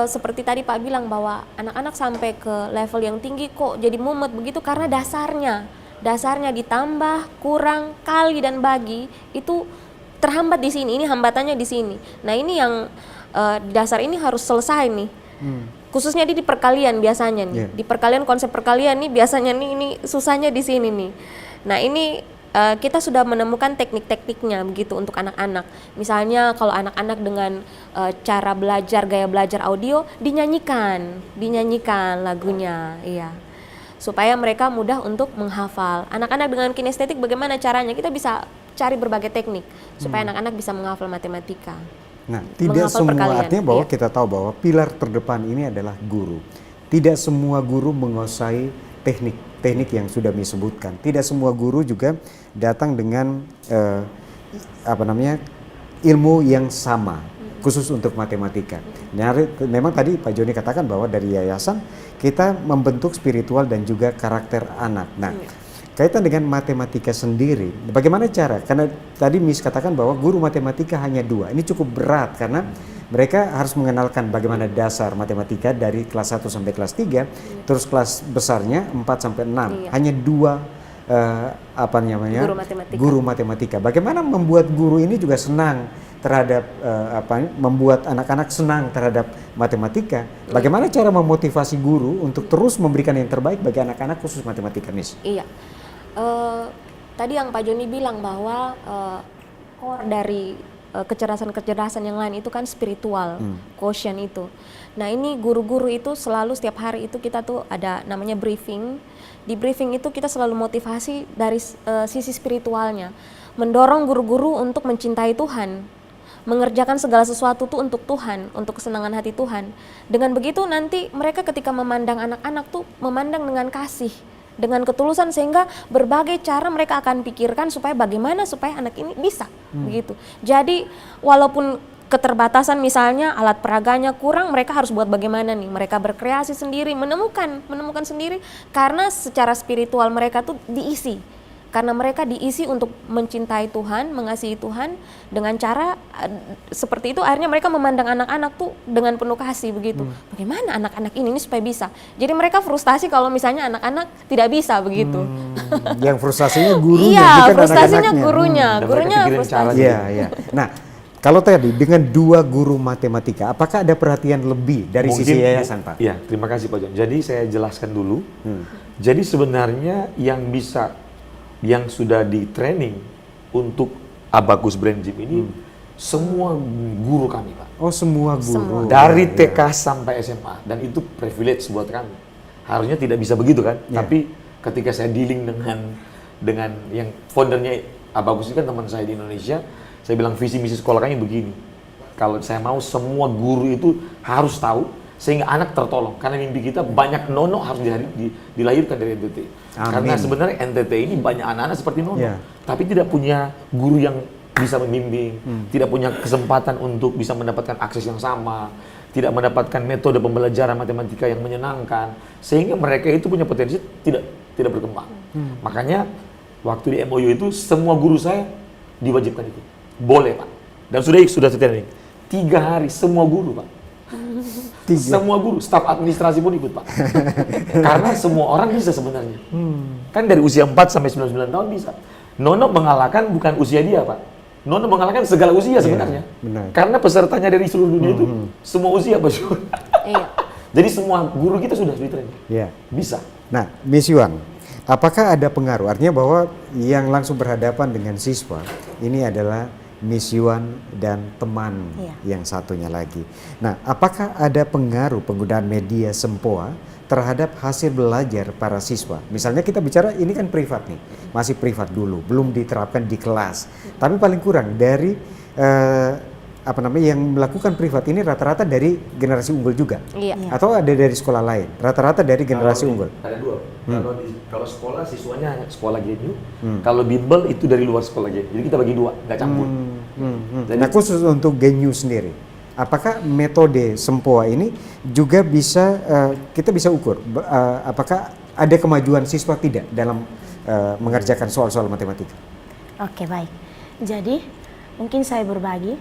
seperti tadi Pak bilang bahwa anak-anak sampai ke level yang tinggi kok jadi mumet begitu karena dasarnya ditambah, kurang, kali dan bagi itu terhambat di sini. Ini hambatannya di sini. Nah, ini yang dasar ini harus selesai nih. Khususnya di perkalian biasanya nih. Di perkalian, konsep perkalian nih biasanya nih ini susahnya di sini nih. Nah, ini kita sudah menemukan teknik-tekniknya begitu untuk anak-anak. Misalnya kalau anak-anak dengan cara belajar, gaya belajar audio, dinyanyikan lagunya, iya. Supaya mereka mudah untuk menghafal. Anak-anak dengan kinestetik bagaimana caranya? Kita bisa cari berbagai teknik supaya anak-anak bisa menghafal matematika. Nah, tidak Menghafal semua, perkalian, artinya bahwa iya. kita tahu bahwa pilar terdepan ini adalah guru. Tidak semua guru menguasai teknik yang sudah disebutkan. Tidak semua guru juga datang dengan ilmu yang sama, khusus untuk matematika. Memang tadi Pak Joni katakan bahwa dari yayasan kita membentuk spiritual dan juga karakter anak. Nah, kaitan dengan matematika sendiri, bagaimana cara? Karena tadi Miss katakan bahwa guru matematika hanya 2. Ini cukup berat karena mereka harus mengenalkan bagaimana dasar matematika dari kelas 1 sampai kelas 3, terus kelas besarnya 4 sampai 6. Hanya 2 guru matematika. Bagaimana membuat guru ini juga senang terhadap membuat anak-anak senang terhadap matematika? Bagaimana cara memotivasi guru untuk terus memberikan yang terbaik bagi anak-anak khusus matematika, Miss? Iya. Tadi yang Pak Joni bilang bahwa core dari kecerdasan-kecerdasan yang lain itu kan spiritual, quotient itu. Nah, ini guru-guru itu selalu setiap hari itu kita tuh ada namanya briefing. Di briefing itu kita selalu motivasi dari sisi spiritualnya, mendorong guru-guru untuk mencintai Tuhan, mengerjakan segala sesuatu tuh untuk Tuhan, untuk kesenangan hati Tuhan. Dengan begitu nanti mereka ketika memandang anak-anak tuh memandang dengan kasih, dengan ketulusan, sehingga berbagai cara mereka akan pikirkan supaya bagaimana supaya anak ini bisa begitu. Jadi walaupun keterbatasan misalnya alat peraganya kurang, mereka harus buat bagaimana nih? Mereka berkreasi sendiri, menemukan sendiri, karena secara spiritual mereka tuh diisi. Karena mereka diisi untuk mencintai Tuhan, mengasihi Tuhan dengan cara seperti itu, akhirnya mereka memandang anak-anak tuh dengan penuh kasih begitu. Bagaimana anak-anak ini supaya bisa? Jadi mereka frustasi kalau misalnya anak-anak tidak bisa begitu. Yang frustasinya gurunya, iya, bukan frustasinya anak-anaknya. gurunya frustasi. Iya. Nah, kalau tadi dengan 2 guru matematika, apakah ada perhatian lebih dari sisi yayasan, Pak? Iya, terima kasih Pak Jon. Jadi saya jelaskan dulu. Jadi sebenarnya yang sudah di training untuk Abacus Brain Gym ini semua guru kami, Pak. Oh, semua guru. Dari TK sampai SMA, dan itu privilege buat kami. Harusnya tidak bisa begitu kan? Tapi ketika saya dealing dengan yang foundernya Abacus ini kan teman saya di Indonesia, saya bilang visi misi sekolah kami begini. Kalau saya mau semua guru itu harus tahu sehingga anak tertolong, karena mimpi kita banyak nono harus dilahirkan dari NTT. Karena sebenarnya NTT ini banyak anak-anak seperti nono, tapi tidak punya guru yang bisa membimbing, tidak punya kesempatan untuk bisa mendapatkan akses yang sama, tidak mendapatkan metode pembelajaran matematika yang menyenangkan, sehingga mereka itu punya potensi tidak berkembang. Makanya waktu di MOU itu semua guru saya diwajibkan itu, boleh Pak, dan sudah training 3 hari semua guru Pak. Semua guru, staf administrasi pun ikut Pak. Karena semua orang bisa sebenarnya. Kan dari usia 4 sampai 99 tahun bisa. Nono mengalahkan bukan usia dia Pak. Nono mengalahkan segala usia sebenarnya. Karena pesertanya dari seluruh dunia itu semua usia Pak. Iya. Jadi semua guru kita sudah training. Bisa. Nah, Miss Yuan, apakah ada pengaruh? Artinya bahwa yang langsung berhadapan dengan siswa ini adalah Miss Yuan dan teman yang satunya lagi. Nah, apakah ada pengaruh penggunaan media Sempoa terhadap hasil belajar para siswa? Misalnya kita bicara ini kan privat nih, masih privat dulu, belum diterapkan di kelas. Tapi paling kurang dari yang melakukan privat ini rata-rata dari generasi unggul juga, atau ada dari sekolah lain? Rata-rata dari generasi unggul. Ada 2. Kalau sekolah siswanya sekolah GNU, kalau bimbel itu dari luar sekolah GNU. Jadi kita bagi 2, nggak campur. Nah, khusus untuk GNU sendiri. Apakah metode Sempoa ini juga bisa kita bisa ukur apakah ada kemajuan siswa tidak dalam mengerjakan soal-soal matematika? Oke, baik. Jadi mungkin saya berbagi.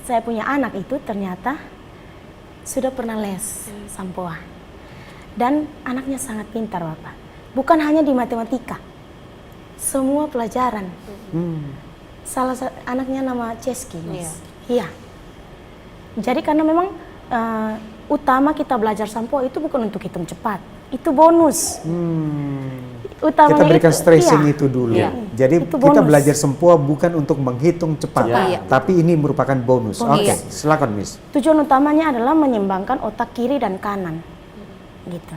Saya punya anak itu ternyata sudah pernah les Sempoa. Dan anaknya sangat pintar, Bapak. Bukan hanya di matematika. Semua pelajaran. Salah satu anaknya nama Ceski, Iya. Jadi karena memang utama kita belajar Sempoa itu bukan untuk hitung cepat, itu bonus. Utamanya Kita berikan stressing iya. itu dulu. Iya. Jadi Itu kita bonus. belajar Sempoa bukan untuk menghitung cepat, Iya. tapi ini merupakan bonus. Bonus. Oke, Iya. silakan Miss. Tujuan utamanya adalah menyeimbangkan otak kiri dan kanan, gitu.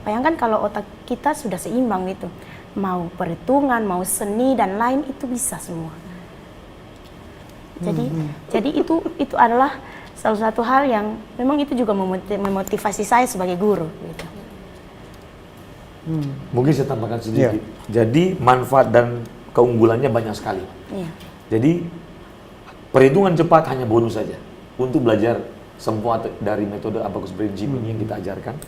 Bayangkan kalau otak kita sudah seimbang gitu, mau perhitungan, mau seni dan lain itu bisa semua. Jadi itu adalah salah satu hal yang memang itu juga memotivasi saya sebagai guru. Gitu. Mungkin saya tambahkan sedikit. Jadi manfaat dan keunggulannya banyak sekali. Iya. Jadi perhitungan cepat hanya bonus saja untuk belajar Sempoa dari metode Abacus Brain Gym ini yang kita ajarkan.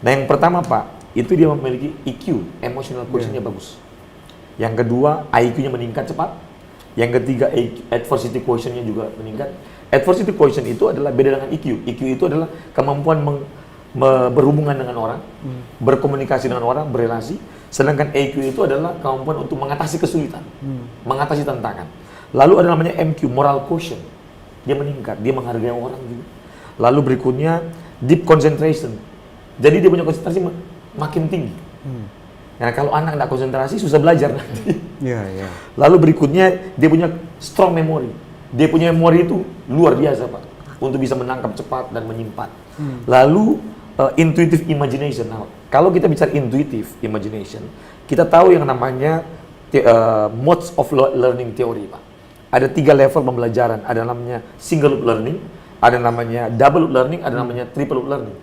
Nah yang pertama Pak, itu dia memiliki EQ, emotional quotient-nya bagus. Yang kedua, IQ-nya meningkat cepat. Yang ketiga, adversity quotient-nya juga meningkat. Adversity quotient itu adalah beda dengan EQ. EQ itu adalah kemampuan berhubungan dengan orang, berkomunikasi dengan orang, berelasi. Sedangkan EQ itu adalah kemampuan untuk mengatasi kesulitan, mengatasi tantangan. Lalu ada namanya MQ, moral quotient. Dia meningkat, dia menghargai orang juga. Lalu berikutnya, deep concentration. Jadi dia punya konsentrasi makin tinggi. Nah kalau anak nggak konsentrasi, susah belajar nanti. Iya. Lalu berikutnya, dia punya strong memory. Dia punya memori itu luar biasa Pak, untuk bisa menangkap cepat dan menyimpan. Lalu intuitive imagination. Nah, kalau kita bicara intuitive imagination, kita tahu yang namanya modes of learning theory Pak. Ada 3 level pembelajaran. Ada namanya single loop learning, ada namanya double loop learning, ada namanya triple loop learning.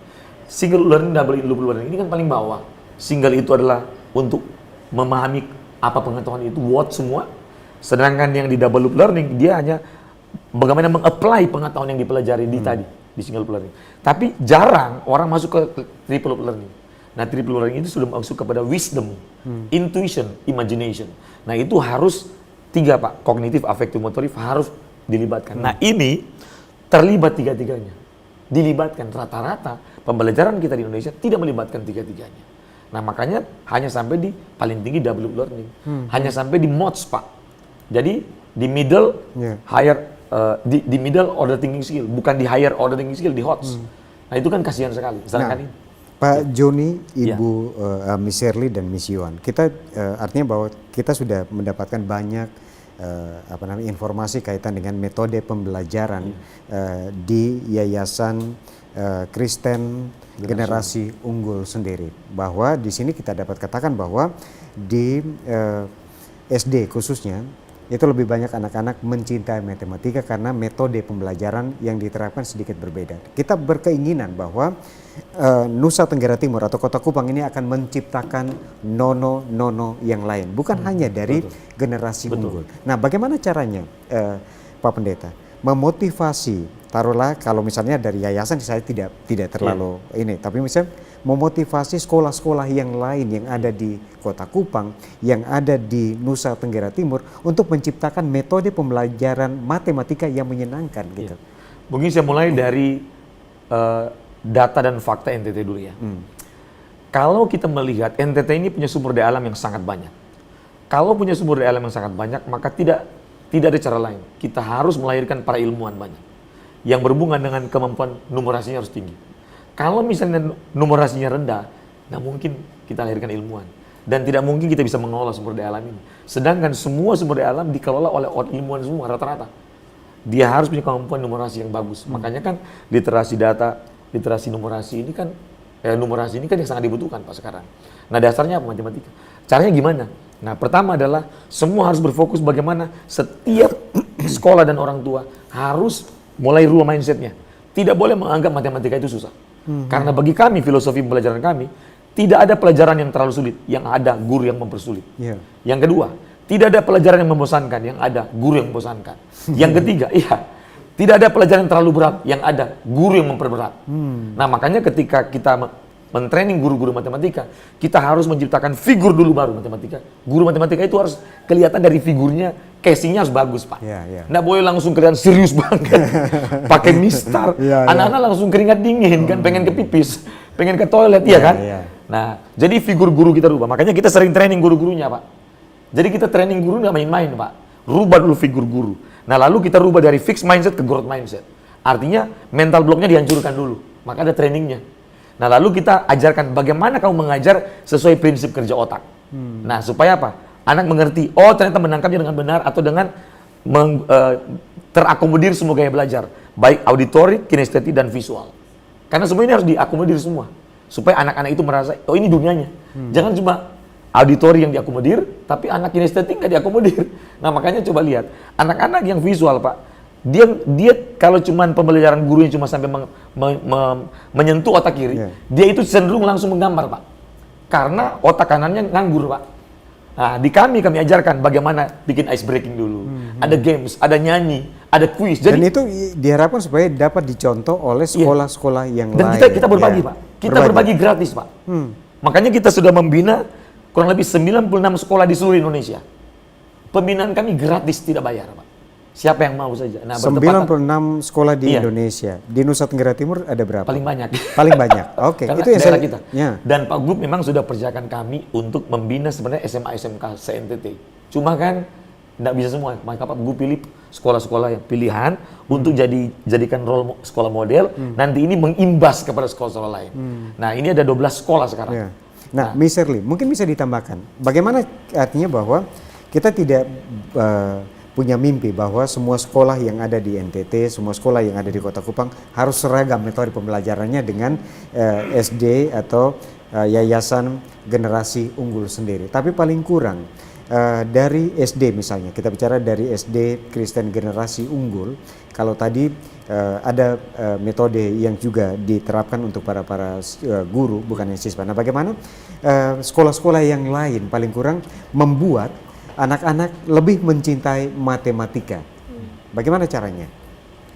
Single loop learning, double loop learning ini kan paling bawah. Single itu adalah untuk memahami apa pengetahuan itu, what semua. Sedangkan yang di double loop learning, dia hanya bagaimana mengapply pengetahuan yang dipelajari di single loop learning. Tapi jarang orang masuk ke triple loop learning. Nah, triple loop learning itu sudah masuk kepada wisdom, intuition, imagination. Nah, itu harus 3 Pak, kognitif, afektif, motorik harus dilibatkan. Nah, ini terlibat 3-tiganya. Dilibatkan rata-rata pembelajaran kita di Indonesia tidak melibatkan 3-tiganya. Nah, makanya hanya sampai di paling tinggi double loop learning. Hanya sampai di modes Pak. Jadi di middle higher di middle order thinking skill, bukan di higher order thinking skill, di HOTS. Nah, itu kan kasihan sekali. Sedangkan ini Pak Joni, Ibu Miss Shirley dan Miss Yuan, kita artinya bahwa kita sudah mendapatkan banyak informasi kaitan dengan metode pembelajaran di Yayasan Kristen Generasi Unggul sendiri. Bahwa di sini kita dapat katakan bahwa di SD khususnya itu lebih banyak anak-anak mencintai matematika karena metode pembelajaran yang diterapkan sedikit berbeda. Kita berkeinginan bahwa Nusa Tenggara Timur atau Kota Kupang ini akan menciptakan nono-nono yang lain, bukan hanya dari generasi unggul. Nah, bagaimana caranya Pak Pendeta memotivasi, taruhlah kalau misalnya dari yayasan saya tidak terlalu ini, tapi misalnya memotivasi sekolah-sekolah yang lain yang ada di Kota Kupang, yang ada di Nusa Tenggara Timur untuk menciptakan metode pembelajaran matematika yang menyenangkan gitu. Mungkin saya mulai dari data dan fakta NTT dulu ya. Kalau kita melihat NTT ini punya sumber daya alam yang sangat banyak. Kalau punya sumber daya alam yang sangat banyak, maka tidak ada cara lain. Kita harus melahirkan para ilmuwan banyak yang berhubungan dengan kemampuan numerasinya harus tinggi. Kalau misalnya numerasinya rendah, nggak mungkin kita lahirkan ilmuwan. Dan tidak mungkin kita bisa mengelola sumber daya alam ini. Sedangkan semua sumber daya alam dikelola oleh ilmuwan semua rata-rata. Dia harus punya kemampuan numerasi yang bagus. Makanya kan literasi data, literasi numerasi ini kan numerasi ini kan yang sangat dibutuhkan Pak sekarang. Nah, dasarnya apa? Matematika. Caranya gimana? Nah, pertama adalah semua harus berfokus bagaimana setiap sekolah dan orang tua harus mulai rubah mindsetnya. Tidak boleh menganggap matematika itu susah. Karena bagi kami, filosofi pembelajaran kami, tidak ada pelajaran yang terlalu sulit, yang ada guru yang mempersulit. Yang kedua, tidak ada pelajaran yang membosankan, yang ada guru yang membosankan. Yang ketiga, Tidak ada pelajaran yang terlalu berat, yang ada guru yang memperberat. Nah makanya ketika kita mentraining guru-guru matematika, kita harus menciptakan figur dulu baru matematika. Guru matematika itu harus kelihatan dari figurnya, casingnya harus bagus Pak. Nggak boleh langsung kelihatan serius banget, pakai mistar. Anak-anak langsung keringat dingin kan, pengen ke pipis, pengen ke toilet, ya kan? Nah jadi figur guru kita rubah, makanya kita sering training guru-gurunya Pak. Jadi kita training guru nggak main-main Pak, rubah dulu figur guru. Nah lalu kita rubah dari fixed mindset ke growth mindset. Artinya mental blocknya dihancurkan dulu, maka ada trainingnya. Nah lalu kita ajarkan bagaimana kamu mengajar sesuai prinsip kerja otak. Nah supaya apa? Anak mengerti, oh ternyata menangkapnya dengan benar atau dengan terakomodir semua gaya belajar. Baik auditorik, kinestetik, dan visual. Karena semua ini harus diakomodir semua. Supaya anak-anak itu merasa, oh ini dunianya. Jangan cuma auditori yang diakomodir, tapi anak kinestetik nggak diakomodir. Nah makanya coba lihat, anak-anak yang visual Pak, dia kalau cuman pembelajaran gurunya cuma sampai menyentuh otak kiri, dia itu cenderung langsung menggambar Pak. Karena otak kanannya nganggur Pak. Nah di kami ajarkan bagaimana bikin ice breaking dulu. Ada games, ada nyanyi, ada quiz. Dan itu diharapkan supaya dapat dicontoh oleh sekolah-sekolah yang lain. Dan kita berbagi Pak, kita berbagi gratis Pak. Makanya kita sudah membina kurang lebih 96 sekolah di seluruh Indonesia. Pembinaan kami gratis, tidak bayar Pak. Siapa yang mau saja. Nah, 96 sekolah di Indonesia. Di Nusa Tenggara Timur ada berapa? Paling banyak. Paling banyak. Oke, itu yang daerah kita. Dan Pak Gub memang sudah percayakan kami untuk membina sebenarnya SMA SMK se-NTT. Cuma kan tidak bisa semua. Maka Pak Gub pilih sekolah-sekolah yang pilihan untuk jadikan role sekolah model. Nanti ini mengimbas kepada sekolah-sekolah lain. Nah, ini ada 12 sekolah sekarang. Nah, Miss Shirley, mungkin bisa ditambahkan. Bagaimana artinya bahwa kita tidak punya mimpi bahwa semua sekolah yang ada di NTT, semua sekolah yang ada di Kota Kupang harus seragam metode pembelajarannya dengan SD atau Yayasan Generasi Unggul sendiri. Tapi paling kurang dari SD misalnya, kita bicara dari SD Kristen Generasi Unggul, kalau tadi ada metode yang juga diterapkan untuk para guru, bukan yang siswa. Nah bagaimana sekolah-sekolah yang lain paling kurang membuat anak-anak lebih mencintai matematika. Bagaimana caranya?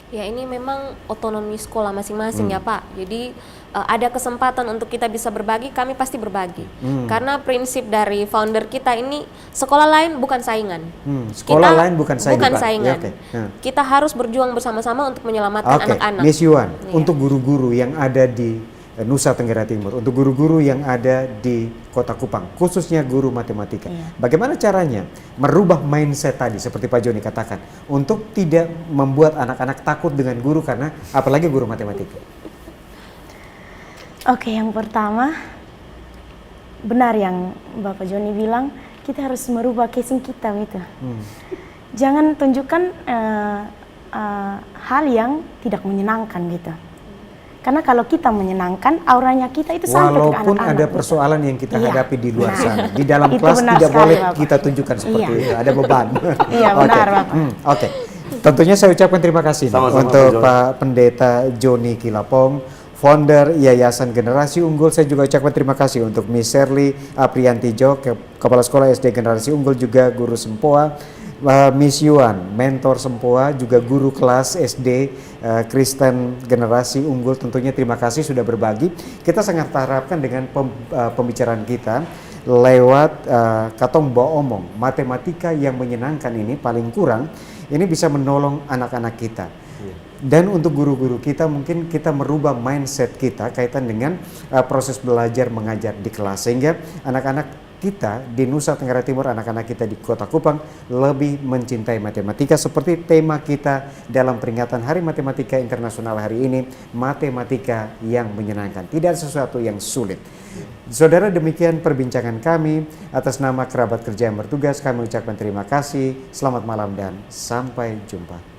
Ya ini memang otonomi sekolah masing-masing ya Pak. Jadi ada kesempatan untuk kita bisa berbagi, kami pasti berbagi. Karena prinsip dari founder kita ini, sekolah lain bukan saingan. Sekolah lain bukan saingan. Bukan saingan. Ya, kita harus berjuang bersama-sama untuk menyelamatkan anak-anak. Miss Yuan, untuk guru-guru yang ada di Nusa Tenggara Timur, untuk guru-guru yang ada di Kota Kupang, khususnya guru matematika. Bagaimana caranya merubah mindset tadi seperti Pak Joni katakan untuk tidak membuat anak-anak takut dengan guru, karena apalagi guru matematika? Oke, yang pertama benar yang Bapak Joni bilang, kita harus merubah casing kita gitu. Jangan tunjukkan hal yang tidak menyenangkan gitu. Karena kalau kita menyenangkan, auranya kita itu sampai ke anak-anak. Walaupun ada persoalan yang kita hadapi di luar sana, di dalam kelas tidak boleh Bapak kita tunjukkan seperti itu, ada beban. Iya benar Bapak. Oke. Tentunya saya ucapkan terima kasih untuk Pak Pendeta Joni Kilapong, founder Yayasan Generasi Unggul. Saya juga ucapkan terima kasih untuk Miss Shirley Apriantijo, Kepala Sekolah SD Generasi Unggul, juga guru Sempoa. Miss Yuan, mentor Sempoa, juga guru kelas SD Kristen Generasi Unggul. Tentunya terima kasih sudah berbagi. Kita sangat harapkan dengan pembicaraan kita lewat Katong Bawa Omong, matematika yang menyenangkan ini paling kurang ini bisa menolong anak-anak kita. Dan untuk guru-guru kita, mungkin kita merubah mindset kita kaitan dengan proses belajar mengajar di kelas, sehingga anak-anak kita di Nusa Tenggara Timur, anak-anak kita di Kota Kupang lebih mencintai matematika seperti tema kita dalam peringatan Hari Matematika Internasional hari ini, matematika yang menyenangkan, tidak sesuatu yang sulit. Saudara, demikian perbincangan kami. Atas nama kerabat kerja yang bertugas, kami ucapkan terima kasih, selamat malam dan sampai jumpa.